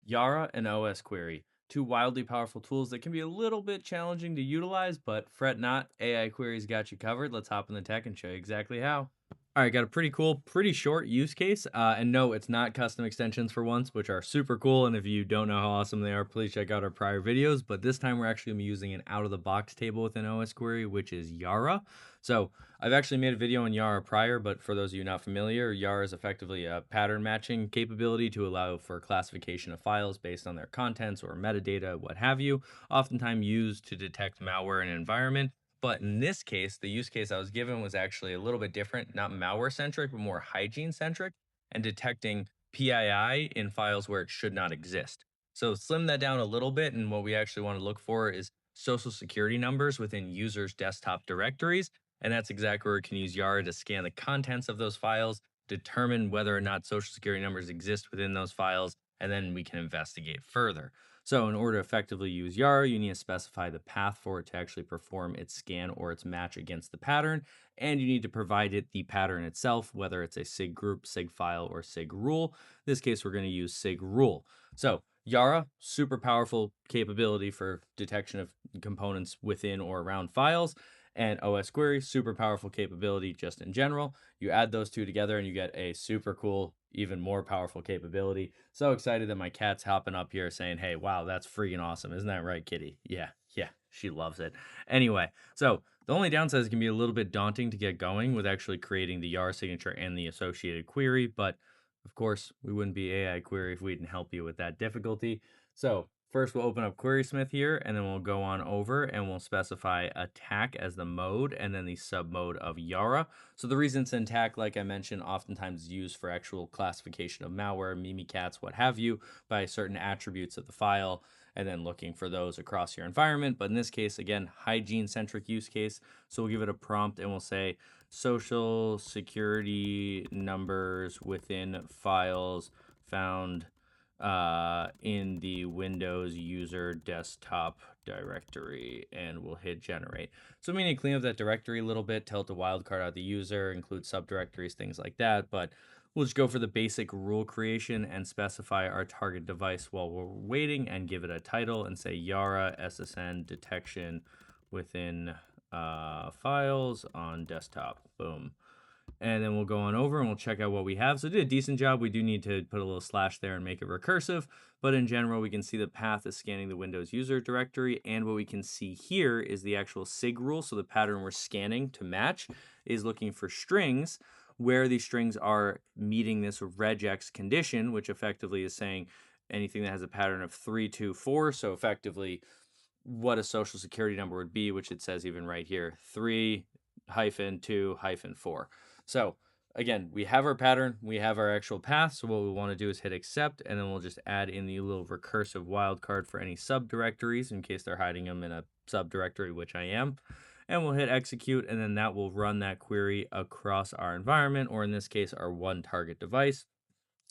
YARA and osquery, two wildly powerful tools that can be a little bit challenging to utilize, but fret not, AI queries got you covered. Let's hop in the tech and show you exactly how. All right, got a pretty cool, pretty short use case. And no, it's not custom extensions for once, which are super cool. And if you don't know how awesome they are, please check out our prior videos. But this time we're actually gonna be using an out-of-the-box table within osquery, which is YARA. So I've actually made a video on YARA prior, but for those of you not familiar, YARA is effectively a pattern matching capability to allow for classification of files based on their contents or metadata, what have you, oftentimes used to detect malware in an environment. But in this case, the use case I was given was actually a little bit different, not malware centric, but more hygiene centric and detecting PII in files where it should not exist. So slim that down a little bit. And what we actually want to look for is social security numbers within users' desktop directories. And that's exactly where we can use YARA to scan the contents of those files, determine whether or not social security numbers exist within those files, and then we can investigate further. So in order to effectively use YARA, you need to specify the path for it to actually perform its scan or its match against the pattern, and you need to provide it the pattern itself, whether it's a SIG group, SIG file, or SIG rule. In this case, we're going to use SIG rule. So YARA, super powerful capability for detection of components within or around files, and osquery, super powerful capability just in general. You add those two together and you get a super cool, even more powerful capability. So excited that my cat's hopping up here saying, "Hey, wow, that's freaking awesome. Isn't that right, kitty?" Yeah, yeah, she loves it. Anyway, so the only downside is it can be a little bit daunting to get going with actually creating the YARA signature and the associated query, but of course, we wouldn't be AI query if we didn't help you with that difficulty. So first we'll open up QuerySmith here, and then we'll go on over and we'll specify attack as the mode and then the sub mode of YARA. So the reason it's in attack, like I mentioned, oftentimes is used for actual classification of malware, mimikatz, what have you, by certain attributes of the file, and then looking for those across your environment. But in this case, again, hygiene-centric use case. So we'll give it a prompt and we'll say social security numbers within files found in the Windows user desktop directory, and we'll hit generate. So we need to clean up that directory a little bit, tell it to wildcard out the user, include subdirectories, things like that. But we'll just go for the basic rule creation and specify our target device while we're waiting and give it a title and say YARA SSN detection within files on desktop. Boom. And then we'll go on over and we'll check out what we have. So it did a decent job. We do need to put a little slash there and make it recursive. But in general, we can see the path is scanning the Windows user directory. And what we can see here is the actual SIG rule. So the pattern we're scanning to match is looking for strings where these strings are meeting this regex condition, which effectively is saying anything that has a pattern of 324. So effectively what a social security number would be, which it says even right here, 3-2-4. So again, we have our pattern, we have our actual path. So what we want to do is hit accept, and then we'll just add in the little recursive wildcard for any subdirectories in case they're hiding them in a subdirectory, which I am. And we'll hit execute, and then that will run that query across our environment, or in this case, our one target device.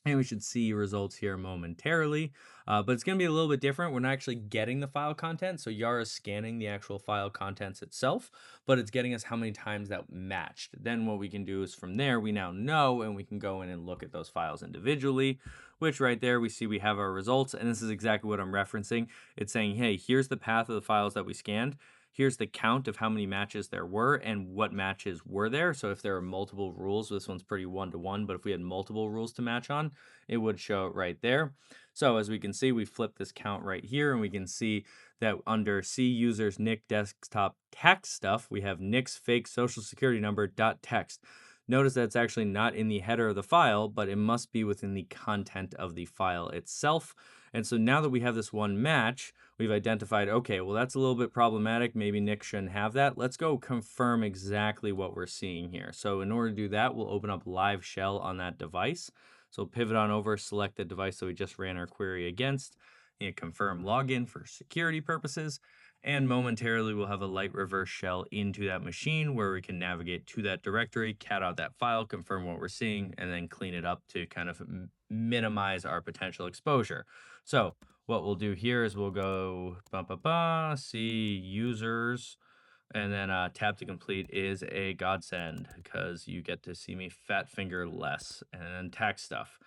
And we should see results here momentarily, but it's going to be a little bit different. We're not actually getting the file content, so YARA is scanning the actual file contents itself, but it's getting us how many times that matched. Then what we can do is from there, we now know, and we can go in and look at those files individually, which right there we see we have our results, and this is exactly what I'm referencing. It's saying, hey, here's the path of the files that we scanned. Here's the count of how many matches there were and what matches were there. So if there are multiple rules, this one's pretty one-to-one, but if we had multiple rules to match on, it would show it right there. So as we can see, we flip this count right here, and we can see that under C users Nick desktop text stuff, we have Nick's fake social security number dot text. Notice that it's actually not in the header of the file, but it must be within the content of the file itself. And so now that we have this one match, we've identified, okay, well, that's a little bit problematic. Maybe Nick shouldn't have that. Let's go confirm exactly what we're seeing here. So in order to do that, we'll open up Live Shell on that device. So pivot on over, select the device that we just ran our query against, and confirm login for security purposes. And momentarily, we'll have a light reverse shell into that machine where we can navigate to that directory, cat out that file, confirm what we're seeing, and then clean it up to kind of minimize our potential exposure. So what we'll do here is we'll go see users, and then tab to complete is a godsend because you get to see me fat finger less, and then tax stuff.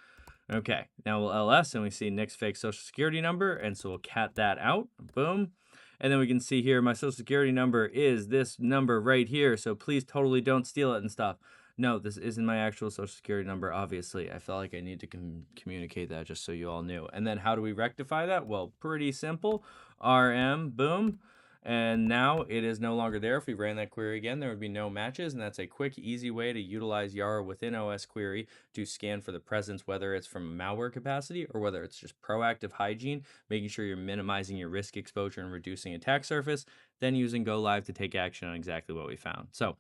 Okay, now we'll ls and we see Nick's fake social security number, and so we'll cat that out. Boom. And then we can see here my social security number is this number right here, so please totally don't steal it and stuff. No, this isn't my actual social security number, obviously. I felt like I need to communicate that just so you all knew. And then how do we rectify that? Well, pretty simple. RM, boom. And now it is no longer there. If we ran that query again, there would be no matches, and that's a quick, easy way to utilize YARA within osquery to scan for the presence, whether it's from a malware capacity or whether it's just proactive hygiene, making sure you're minimizing your risk exposure and reducing attack surface, then using go live to take action on exactly what we found. So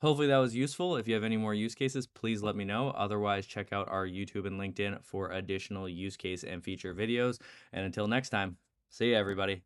hopefully that was useful. If you have any more use cases, please let me know. Otherwise, check out our YouTube and LinkedIn for additional use case and feature videos. And until next time, see you, everybody.